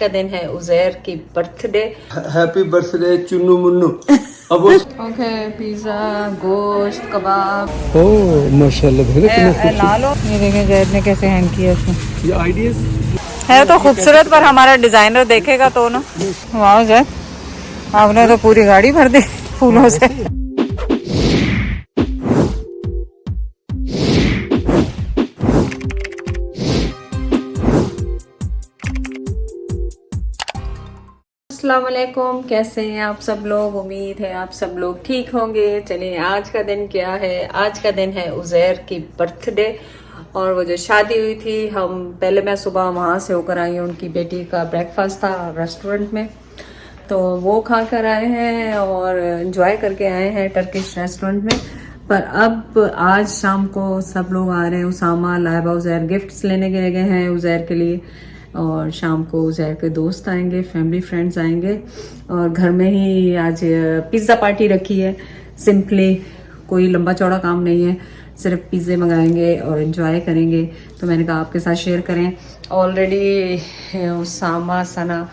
का दिन है उज़ैर की birthday. Happy birthday Chunnu Munnu. अब ओके, पिज़्ज़ा, गोश्त, कबाब। ओह माशाल्लाह, देखो कितना ला लो। ये देखें जैद ने कैसे हैंग किया इसमें। ये आइडियाज है तो खूबसूरत, पर हमारा डिजाइनर देखेगा तो ना। वाह जैद, आपने तो पूरी गाड़ी भर दी फूलों से। अस्सलाम वालेकुम, कैसे हैं आप सब लोग। उम्मीद है आप सब लोग ठीक होंगे। चलिए, आज का दिन क्या है। आज का दिन है उज़ैर की बर्थडे। और वो जो शादी हुई थी, हम पहले मैं सुबह वहाँ से होकर आई हूँ। उनकी बेटी का ब्रेकफास्ट था रेस्टोरेंट में, तो वो खा कर आए हैं और एंजॉय करके आए हैं टर्किश रेस्टोरेंट में। पर अब आज शाम को सब लोग आ रहे हैं। उसामा, लाइबा, उज़ैर गिफ्ट्स लेने गए हैं उज़ैर के लिए। और शाम को उज़ैर के दोस्त आएंगे, फैमिली फ्रेंड्स आएंगे। और घर में ही आज पिज़्ज़ा पार्टी रखी है। सिंपली, कोई लंबा चौड़ा काम नहीं है, सिर्फ पिज़्ज़े मंगाएंगे और एंजॉय करेंगे। तो मैंने कहा आपके साथ शेयर करें। ऑलरेडी उसामा, सना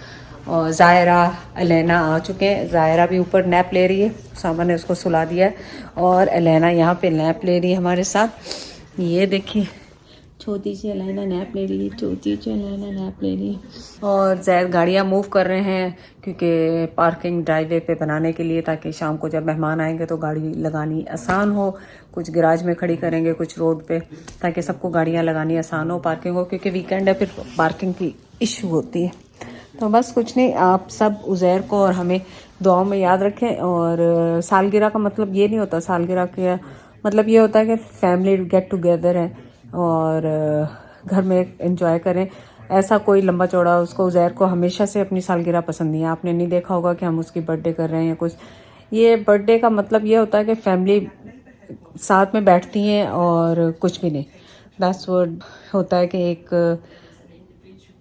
और ज़ायरा, एलेना आ चुके हैं। ज़ायरा भी ऊपर नैप ले रही है, उसामा ने उसको सुला दिया है। और एलेना यहाँ पे नैप ले रही है हमारे साथ। ये देखिए, छोटी सी एलेना नैप ले रही है, छोटी सी एलेना नैप ले रही है। और ज़ैद गाड़ियाँ मूव कर रहे हैं, क्योंकि पार्किंग ड्राइवे पे बनाने के लिए, ताकि शाम को जब मेहमान आएंगे तो गाड़ी लगानी आसान हो। कुछ गैराज में खड़ी करेंगे, कुछ रोड पे, ताकि सबको गाड़ियाँ लगानी आसान हो, पार्किंग हो, क्योंकि वीकेंड है, फिर पार्किंग की इशू होती है। तो बस कुछ नहीं, आप सब उज़ैर को और हमें दुआओं में याद रखें। और सालगिरह का मतलब ये नहीं होता, सालगिरह का मतलब ये होता है कि फैमिली गेट टुगेदर है और घर में एंजॉय करें। ऐसा कोई लंबा चौड़ा, उसको उज़ैर को हमेशा से अपनी सालगिरह पसंद नहीं है। आपने नहीं देखा होगा कि हम उसकी बर्थडे कर रहे हैं या कुछ। ये बर्थडे का मतलब ये होता है कि फैमिली साथ में बैठती हैं और कुछ भी नहीं। दैट्स व्हाट होता है कि एक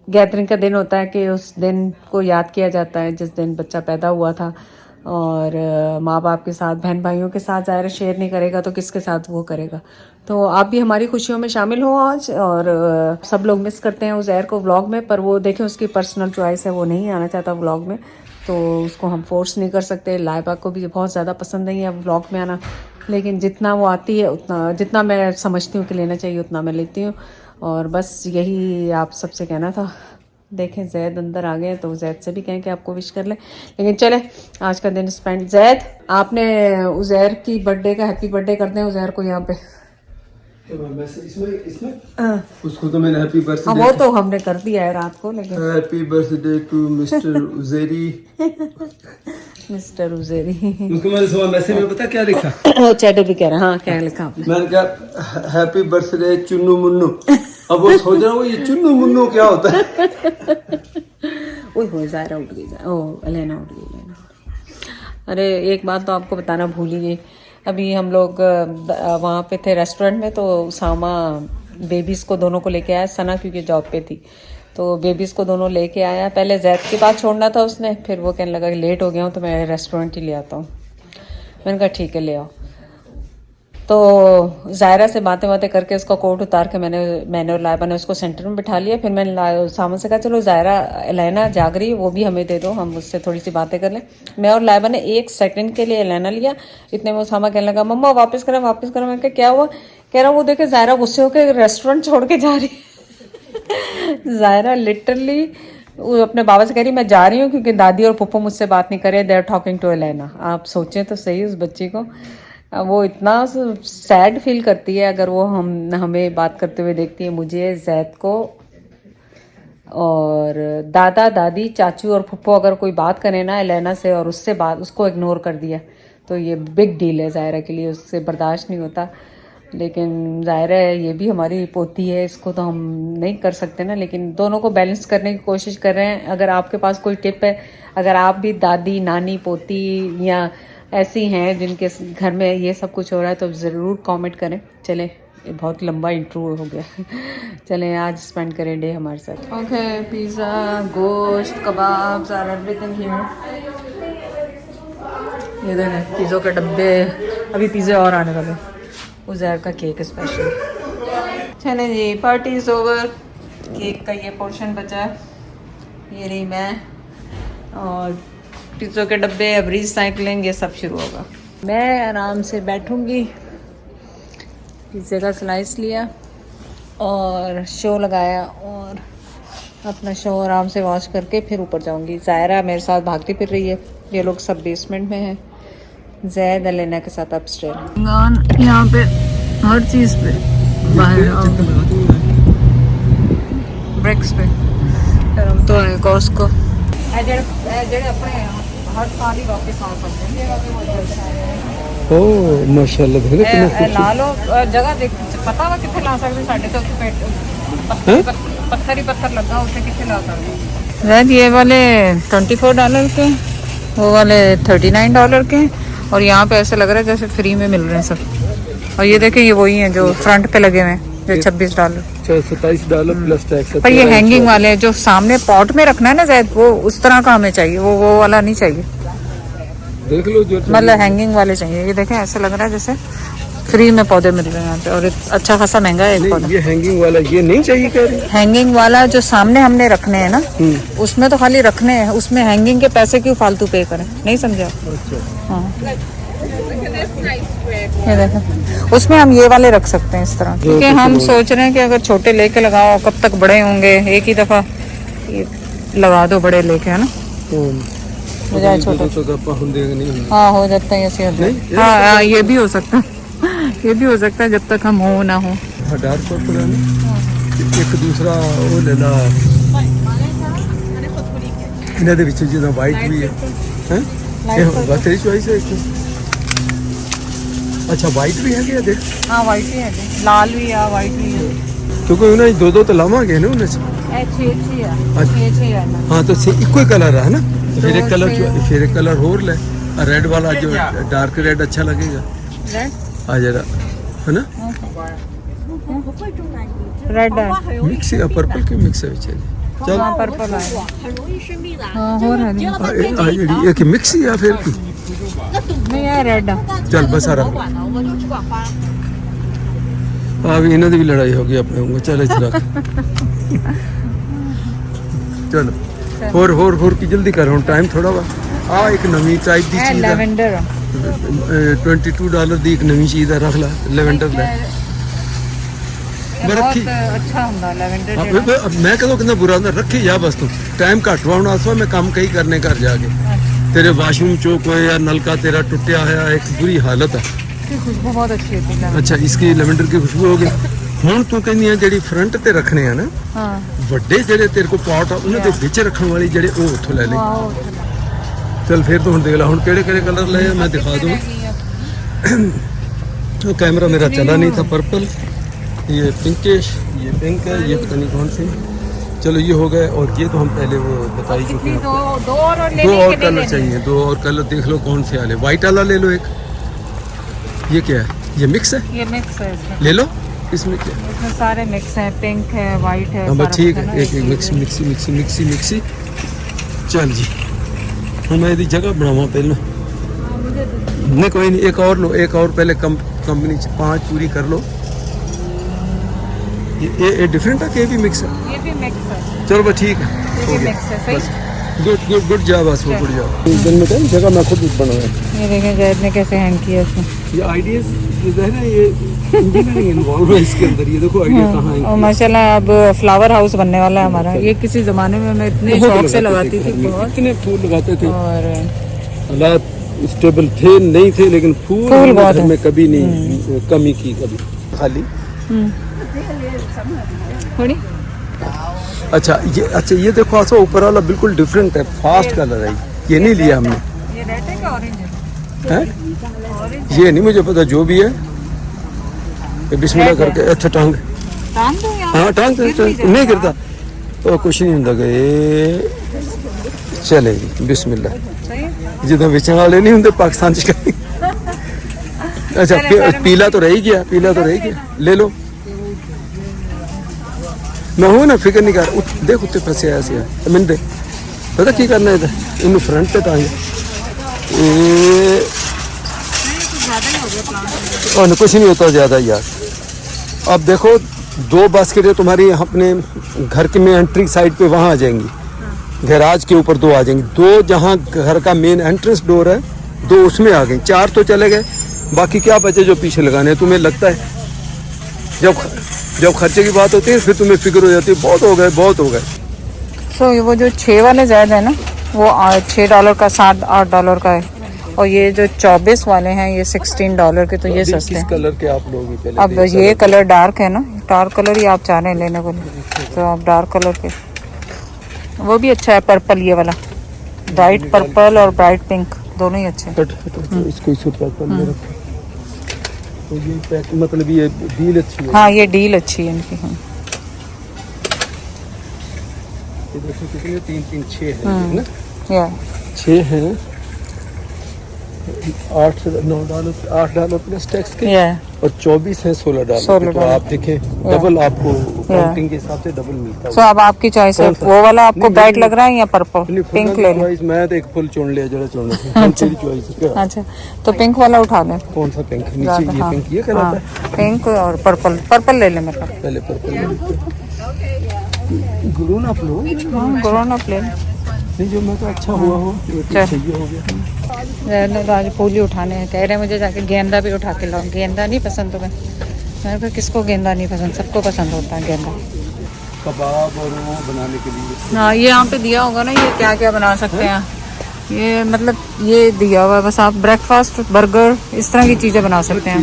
गैदरिंग का दिन होता है, कि उस दिन को याद किया जाता है जिस दिन बच्चा पैदा हुआ था। और माँ बाप के साथ, बहन भाइयों के साथ ज़ाहिर शेयर नहीं करेगा तो किसके साथ वो करेगा। तो आप भी हमारी खुशियों में शामिल हो आज। और सब लोग मिस करते हैं उज़ैर को व्लॉग में, पर वो देखें उसकी पर्सनल चॉइस है, वो नहीं आना चाहता व्लॉग में, तो उसको हम फोर्स नहीं कर सकते। लाइबा को भी बहुत ज़्यादा पसंद नहीं है व्लॉग में आना, लेकिन जितना वो आती है उतना, जितना मैं समझती हूँ कि लेना चाहिए उतना मैं लेती हूँ। और बस यही आप सबसे कहना था। देखें जैद अंदर आ गए, तो जैद से भी कहें कि आपको विश कर लें। लेकिन चले, आज का दिन स्पेंड। जैद, आपने उज़ैर की बर्थडे का हैप्पी बर्थडे करते हैं उज़ैर को यहाँ पे। इसमें उसको तो मैंने हैप्पी बर्थडे, वो तो हमने कर दिया है रात को, लेकिन happy birthday to mister Uzairi. Mister Uzairi, उसको मैंने सुबह मैसेज में पता क्या लिखा, चैटर भी कह रहा है। हाँ, क्या लिखा आपने? मैंने कहा हैप्पी बर्थडे चुन्नू मुन्नू। अब वो सोच रहा हूँ ये चुन्नू मुन्नू क्या होता है। ओए हो, ज़ायरा उठ गई, एलेना उठ गई, एलेना। अरे एक बात तो आपको बताना भूल ही गई। अभी हम लोग वहाँ पे थे रेस्टोरेंट में, तो उसामा बेबीज़ को दोनों को लेके आया। सना क्योंकि जॉब पे थी, तो बेबीज़ को दोनों लेके आया। पहले जैद के पास छोड़ना था उसने, फिर वो कहने लगा कि लेट हो गया हूँ तो मैं रेस्टोरेंट ही ले आता हूँ। मैंने कहा ठीक है, ले आओ। तो ज़ायरा से बातें बातें करके उसका कोट उतार के मैंने और लाइबा ने उसको सेंटर में बिठा लिया। फिर मैंने सामने से कहा चलो ज़ायरा, एलेना जाग रही है, वो भी हमें दे दो, हम उससे थोड़ी सी बातें कर लें। मैं और लाइबा ने 1 सेकंड के लिए एलेना लिया। इतने में उसामा कहने लगा मम्मा वापस करें, वापस करें। मैंने कहा क्या हुआ? कह रहा वो देखे ज़ायरा गुस्से होकर रेस्टोरेंट छोड़ के जा रही है। ज़ायरा लिटरली वो अपने बाबा से कह रही मैं जा रही हूँ, क्योंकि दादी और पप्पू मुझसे बात नहीं करे, they are talking to Elena. आप सोचें तो सही उस बच्ची को, वो इतना सैड फील करती है अगर वो हमें बात करते हुए देखती है, मुझे, जैद को। और दादा दादी, चाचू और फुप्पो अगर कोई बात करे ना एलेना से और उससे बात, उसको इग्नोर कर दिया, तो ये बिग डील है ज़ायरा के लिए, उससे बर्दाश्त नहीं होता। लेकिन ज़ायरा है, ये भी हमारी पोती है, इसको तो हम नहीं कर सकते ना। लेकिन दोनों को बैलेंस करने की कोशिश कर रहे हैं। अगर आपके पास कोई टिप है, अगर आप भी दादी, नानी, पोती या ऐसी हैं जिनके घर में ये सब कुछ हो रहा है, तो ज़रूर कमेंट करें। चलें, ये बहुत लंबा इंट्रो हो गया। चलें, आज स्पेंड करें डे हमारे साथ। ओके, पिज़्ज़ा, गोश्त, कबाब, एवरीथिंग हियर। ये देखें पिज़्ज़ों के डब्बे, अभी पिज़्ज़े और आने वाले। उज़ैर का केक स्पेशल। चलें जी, पार्टी इज़ ओवर। केक का ये पोर्शन बचा है, ये रही मैं, और पिज़्ज़ा के डब्बे, अब रिसाइकलिंग, ये सब शुरू होगा। मैं आराम से बैठूंगी, पिज़्ज़े का स्लाइस लिया और शो लगाया और अपना शो आराम से वॉश करके फिर ऊपर जाऊंगी। ज़ायरा मेरे साथ भागती फिर रही है, ये लोग सब बेसमेंट में हैं, जैद अलेना के साथ अपस्टेयर। यहाँ पे हर चीज़ पे ब्रेक्स पे फिर हम तो है कॉस्को अपने हर साल ही वापस आ सकते हैं। ओ माशाल्लाह, देखो कितना ला लो जगह देख, पता वा कितने ला सकते साढ़े तो पेट पत्थर ही पत्थर लगा, उसे कितने ला सकते। शायद ये वाले $24 के, वो वाले $39 के, और यहाँ पे ऐसे लग रहा है जैसे फ्री में मिल रहे हैं सब। और ये देखें, ये वही हैं जो फ्रंट पे लगे हुए हैं, जो $26 $27 प्लस टैक्स। पर ये हैंगिंग वाले हैं, जो सामने पॉट में रखना है ना शायद, वो उस तरह का हमें चाहिए, वो वाला नहीं चाहिए। देख लो जो मतलब हैंगिंग वाले चाहिए। ये देखें ऐसे लग रहा है जैसे फ्री में पौधे मिल रहे हैं यहाँ पे, और अच्छा खासा महंगा है एक पौधा। ये हैंगिंग वाला ये नहीं चाहिए कह रही? हैंगिंग वाला जो सामने हमने रखने हैं ना, उसमें तो खाली रखने हैं, उसमें हैंगिंग के पैसे क्यों फालतू पे करें, नहीं समझा? हाँ ये देखें, उसमें हम ये वाले रख सकते हैं इस तरह, क्योंकि हम सोच रहे हैं कि अगर छोटे लेके लगाओ कब तक बड़े होंगे, एक ही दफा लगा दो बड़े लेके, है ना? बजाय छोटे नहीं। हाँ हो जाता है ऐसे। हाँ ये भी हो सकता है, ये भी हो सकता है जब तक हम हो ना हो। डार्क पर्पल है ना, एक दूसरा वो लेना इन्हें दे विच जिदा वाइट भी है, हैं? ये बस तेरी चॉइस है एक। अच्छा वाइट भी है क्या? देख हाँ वाइट भी है, लाल भी है, वाइट भी है, क्योंकि उन्हें दो तो लावांगे ना उन्हें। हाँ तो इको ही कलर है ना, फिर एक कलर और ले, रेड वाला जो डार्क रेड अच्छा लगेगा आ जरा, है ना? रेड है, मिक्स है, पर्पल के मिक्स है बेचारी। चल हाँ पर्पल है, हाँ हो रहा है एक मिक्स या फिर नहीं है, रेड है। चल बस आ रहा। अब इन्हों की भी लड़ाई होगी अपने होंगे, चल इधर चलो होर की जल्दी कर, टाइम थोड़ा वा। आ एक नवी टाइप दी चीज लैवेंडर $22 दी एक नवी चीज है, रख ला लैवेंडर ले। मैं रखी अच्छा हुंदा लैवेंडर। अब मैं कदों कितना बुरा हुंदा, रखी जा बस तू टाइम घट वाउन आसवा, मैं काम कई करने घर जाके तेरे वाशरूम चौक में या नलका तेरा टुटिया है, एक बुरी हालत है। खुशबू बहुत अच्छी होती है। अच्छा इसकी लैवेंडर की खुशबू हो गई। ਹੁਣ ਤੂੰ ਕਹਿੰਦੀ ਆ ਜਿਹੜੀ ਫਰੰਟ ਤੇ ਰੱਖਣੇ ਆ ਨਾ, ਹਾਂ ਵੱਡੇ ਜਿਹੜੇ ਤੇਰੇ ਕੋਲ ਪੌਟ ਆ ਉਹਨਾਂ ਦੇ ਵਿੱਚ ਰੱਖਣ ਵਾਲੀ ਜਿਹੜੇ ਉਹ ਉੱਥੋਂ ਲੈ ਲੈ। चल फिर तो हम देख ला, केड़े केड़े कलर ले मैं दिखा दूँ। तो कैमरा मेरा चला नहीं था। पर्पल, ये पिंकिश, ये पिंक है, ये पता नहीं कौन सी। चलो ये हो गए, और ये तो हम पहले वो बता ही चुके हैं। दो और कलर चाहिए, दो और कलर देख लो कौन से वाले। वाइट वाला ले लो एक। ये क्या है? ये मिक्स है, ये मिक्स है इसमें। ले लो। इसमें क्या? इसमें सारे मिक्स हैं, पिंक है, वाइट है। हाँ बस ठीक है, एक mixie mixie mixie mixie mixie. चल जी हम मैं यदि जगह बनावा पहले। नहीं कोई नहीं, एक और लो, एक और पहले कंपनी 5 पूरी कर लो। ये डिफरेंट है कि भी मिक्स है? ये भी मिक्स है। चलो बस ठीक है, ये भी मिक्स है। सही, गुड गुड गुड जॉब। बस वो गुड जॉब। दिन में टाइम जगह मैं खुद बनाया। ये देखें जैद ने कैसे हैंग किया इसमें। ये आइडियाज जो है ना, ये इंजीनियरिंग इन्वॉल्व है इसके अंदर। ये देखो आइडिया कहाँ है। और माशाल्लाह अब फ्लावर हाउस बनने वाला है हमारा। ये किसी जमाने में मैं इतने शौक से लगाती थी, बहुत कितने फूल लगाते थे। और हालात स्टेबल थे नहीं थे, लेकिन फूल बहुत में कभी नहीं कमी की कभी खाली। थोड़ी अच्छा ये देखो आसो ऊपर वाला बिल्कुल डिफरेंट है, फास्ट कलर है। ये नहीं लिया हमने। ये रेड है कि ऑरेंज है? ये नहीं मुझे पता, जो भी है। ये बिस्मिल्लाह करके अच्छा टांग दो यार। हाँ टांग नहीं गिरता तो कुछ नहीं होता। गए चलेगी बिस्मिल्लाह। जितना बेचने वाले नहीं होंगे पाकिस्तान से। अच्छा पीला तो रह गया, पीला तो रह गया, ले लो। मैं हूँ ना, फिक्र नहीं कर। देख उत्ते फंसे ऐसे है मैंने दे पता की करना है इधर। इन फ्रंट पे टांगे और कुछ नहीं होता ज़्यादा यार। अब देखो 2 बास्केटें तुम्हारी अपने घर के में एंट्री साइड पे वहाँ आ जाएंगी। गैराज के ऊपर 2 आ जाएंगे, 2 जहाँ घर का मेन एंट्रेंस डोर है 2 उसमें आ गए, 4 तो चले गए, बाकी क्या बचे जो पीछे लगाने हैं। तुम्हें लगता है जब खर्चे की बात होती है फिर तुम्हें फिक्र हो जाती है बहुत हो गए। सो वो जो 6 वाले ज़ायद है ना वो $6 का, $7-8 का है, और ये जो 24 वाले हैं ये $16 के, तो ये सस्ते हैं। कलर के आप लोग पहले अब ये कलर डार्क है ना, डार्क कलर ही आप चाह रहे हैं लेने को, तो आप डार्क कलर के, वो भी अच्छा है पर्पल, ये वाला ब्राइट पर्पल और ब्राइट पिंक दोनों ही अच्छे हैं। इसको इस पर्पल में रखो, तो ये पैक मतलब ये डील अच्छी है। हाँ ये डील अच्छी है इनकी। ये देखो कितने 3 6 है ना, या 6 हैं, $8 प्लस टैक्स के, और 24 है $16 तो आप देखें डबल आपको काउंटिंग के हिसाब से डबल मिलता है। सो अब आपकी चॉइस है, वो वाला आपको ब्राइट लग रहा है या पर्पल, पिंक ले लो। मैं तो एक फुल चुन लिया, जरा चुनना तेरी चॉइस है। अच्छा तो पिंक वाला उठा लें। कौन सा पिंक नीचे ये हाँ, पिंक ये कहलाता है, पिंक और पर्पल ले लें मतलब। पहले पर्पल ग्रोन अप लो, ग्रोन अप ले लें। नहीं जो मैं तो अच्छा हुआ हो ये तो सही हो गया। तो आज फूल ही उठाने हैं, कह रहे हैं मुझे जाके गेंदा भी उठा के लाओ। गेंदा नहीं पसंद तुम्हें? मेरे को किसको गेंदा नहीं पसंद, सबको पसंद होता है गेंदा। कबाब और वो बनाने के लिए हाँ ये यहाँ पे दिया होगा ना, ये क्या क्या बना सकते हैं, ये मतलब ये दिया हुआ है, बस आप ब्रेकफास्ट बर्गर इस तरह की चीज़ें बना सकते हैं।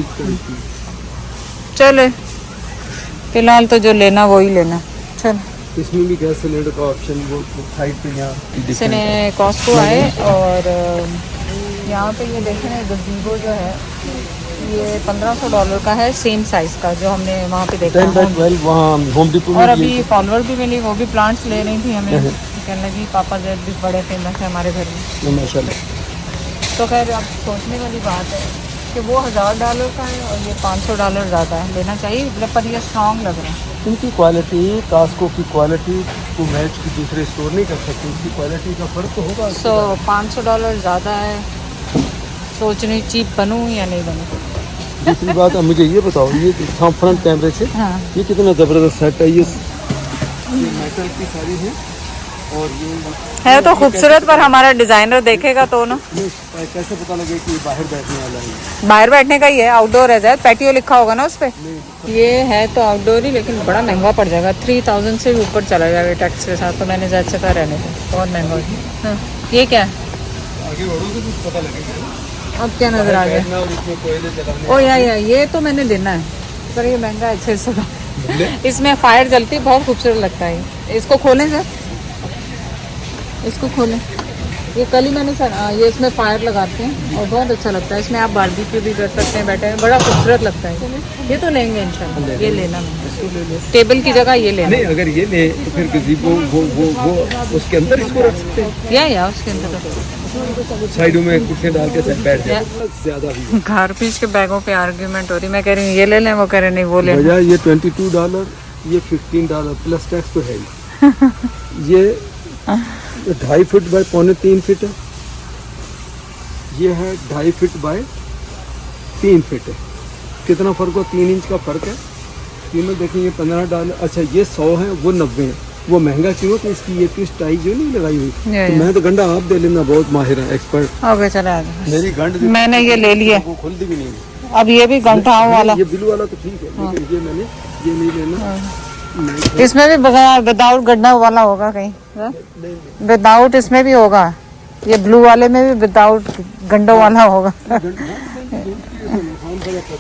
चले फिलहाल तो जो लेना वही लेना। चल इसमें भी गैस सिलेंडर का ऑप्शन वो साइड पे यहाँ इसने कॉस्को आए, और यहाँ पे ये देखें गज़ीबो जो है ये $1500 का है, सेम साइज का जो हमने वहाँ पे देखा। वहाँ होम डिपो में। और अभी फॉलोअर भी मिली, वो भी प्लांट्स ले रही थी हमें, कहने लगी पापा जेड भी बड़े फेमस है हमारे घर में माशाल्लाह। तो खैर अब सोचने वाली बात है कि वो $1000 का है और ये $500 ज़्यादा है, लेना चाहिए मतलब, पर ये स्ट्रॉन्ग लग रहा है। इनकी क्वालिटी कास्को की क्वालिटी को मैच की दूसरे स्टोर नहीं कर सकते, इसकी क्वालिटी का फर्क तो होगा। सो $500 ज़्यादा है, सोच रही चीप बनूँ या नहीं बनूँ। दूसरी बात अब मुझे ये बताओ, ये फ्रंट कैमरे से हाँ ये कितना ज़बरदस्त सेट है, ये मेटल की सारी है, और ये है तो खूबसूरत, पर हमारा डिजाइनर देखेगा तो ना। कैसे पता लगे कि बाहर बैठने वाला है? बाहर बैठने का ही है, आउटडोर है जैद, पैटियो लिखा होगा ना उस पे। ये है तो आउटडोर ही, लेकिन बड़ा महंगा पड़ जाएगा, 3000 से भी ऊपर चला जाएगा टैक्स के साथ, तो मैंने जैद से कहा रहने को, बहुत महंगा है। हाँ, ये क्या है? आगे बढ़ोगे तो पता लगेगा। अब क्या नजर आ गया? ओ या ये तो मैंने लेना है, पर ये महंगा है 600 का। इसमें फायर जलती है, बहुत खूबसूरत लगता है। इसको खोलें सर, इसको खोलें। ये कल ही मैंने सर ये इसमें फायर लगाते हैं और बहुत अच्छा लगता है, इसमें आप बारबेक्यू भी कर सकते हैं बैठे, बड़ा खूबसूरत लगता है। ये तो लेंगे इंशाल्लाह, ये लेना टेबल की जगह ये लेना। नहीं अगर ये ले तो फिर गज़ीबो वो उसके अंदर इसको रख सकते हैं, या उसके अंदर साइडों में कुर्सियाँ डाल के सब बैठ जाए। ज्यादा भी गारपीच के बैगों पे आर्ग्यूमेंट हो रही, मैं कह रही हूँ ये ले लें, वो कह रहे नहीं वो ले लें। ये $22, ये $15 प्लस टैक्स तो है ही। ये 2.5 फीट बाय 2.25 फीट है, ये है 2.5 फीट बाय 3 फीट है। कितना फर्क हो? 3 इंच का फर्क है। तीनों देखेंगे $15। अच्छा ये 100 है, वो 90 है। वो महंगा क्यों? तो इसकी ये ट्विस्ट टाई जो नहीं लगाई हुई, तो मैं तो गंडा आप दे लेना, बहुत माहिर है, एक्सपर्ट। ओके चले आ जाओ। मेरी गंड मैंने ये ले लिया, वो खुलती भी नहीं। अब ये भी गंठाओं वाला, ये ब्लू वाला तो ठीक है, लेकिन ये मैंने ये नहीं लेना। इसमें भी बगैर विदाउट गड्ढा वाला होगा कहीं, विदाउट इसमें भी होगा, ये ब्लू वाले में भी विदाउट गंडों वाला होगा।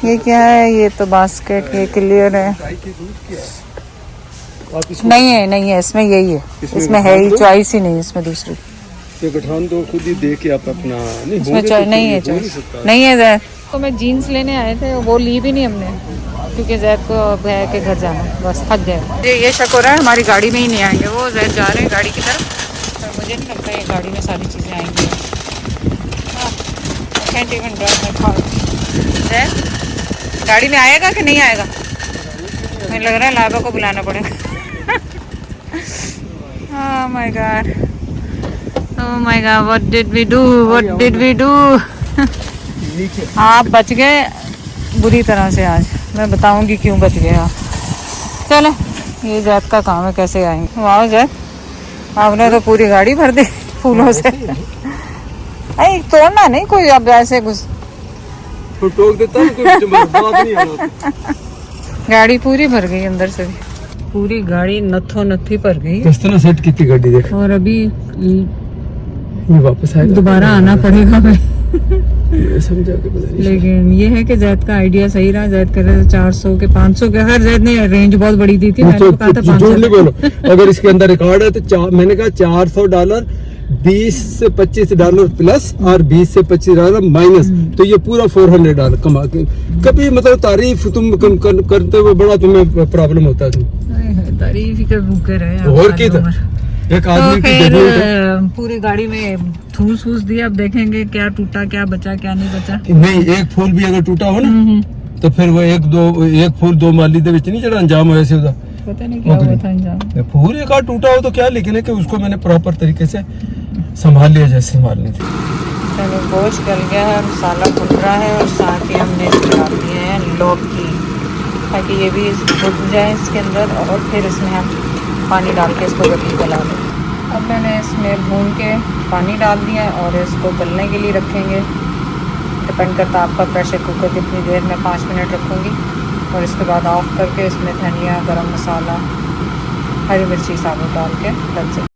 ये क्या है? ये तो बास्केट, ये क्लियर है। नहीं है इसमें, यही है, इसमें है ही, चॉइस ही नहीं इसमें दूसरी। तो गठान तो खुद ही देख के आप अपना इसमें चॉइस नहीं है, चॉइस नहीं है जैद। तो मैं जीन्स लेने आए थे, वो ली भी नहीं हमने, क्योंकि जैद को भैया के घर जाना, बस थक गए। ये शक हो रहा है हमारी गाड़ी में ही नहीं आएंगे, वो जैद जा रहे हैं गाड़ी की तरफ, पर मुझे नहीं लगता ये गाड़ी में सारी चीज़ें आएंगी। can't even drive my car. गाड़ी में आएगा कि नहीं आएगा? मुझे लग रहा है लाबा को बुलाना पड़ेगा। Oh my god. Oh my god, what did we do? What did we do? आप बच गए बुरी तरह से आज, मैं बताऊंगी क्यों बच गए आप। चले, ये जैद का काम है, कैसे आएंगे। वाह जैद, आपने तो पूरी गाड़ी भर दी फूलों से। नहीं तोड़ना नहीं कोई, अब ऐसे कुछ तो टोक देता है कोई बात नहीं आ रहा। गाड़ी पूरी भर गई अंदर से भी, पूरी गाड़ी नथो नथी भर गई। किस तरह सेट की थी गाड़ी देख। और अभी ये वापस आएगा, दोबारा आना पड़ेगा हमें। मैं समझा के बता नहीं। लेकिन ये है कि जैद का आइडिया सही रहा। जैद कर रहे थे 400 के 500 के, खैर जैद ने रेंज बहुत बड़ी दी थी, मैंने तो कहा था 500। झूठ नहीं बोलो, अगर इसके अंदर रिकॉर्ड है तो मैंने कहा $400 $20 से $25 प्लस और $20 से $25 माइनस, तो ये पूरा $400 कमा के। कभी मतलब तारीफ तुम करते हुए बड़ा तुम्हें प्रॉब्लम होता है। तारीफ ही के भूखे रहे और की था एक आदमी तो की खैर जजमेंट पूरी गाड़ी में ठूस फूस दिया। अब देखेंगे क्या टूटा, क्या बचा, क्या नहीं बचा। नहीं, एक फूल भी अगर टूटा हो ना तो फिर वो एक फूल 2 माली दे विच नहीं जड़ा अंजाम होया सी उदा। पता नहीं क्या हुआ था अंजाम। फूल एक आध टूटा हो तो क्या, लेकिन है कि उसको मैंने प्रॉपर तरीके से संभाल लिया जैसे संभालनी थी। चलो गोश्त गल गया है, मसाला भुन रहा है और साथ ही हमने इसमें डाल दिए हैं लौकी, ताकि ये भी भुन जाए इसके अंदर, और फिर इसमें हम पानी डाल के इसको गली गला लें। अब मैंने इसमें भून के पानी डाल दिया है और इसको गलने के लिए रखेंगे। डिपेंड करता है आपका प्रेशर कुकर कितनी देर में, 5 मिनट रखूँगी और इसके बाद ऑफ करके इसमें धनिया, गरम मसाला, हरी मिर्ची साबुत डाल के रख सकते।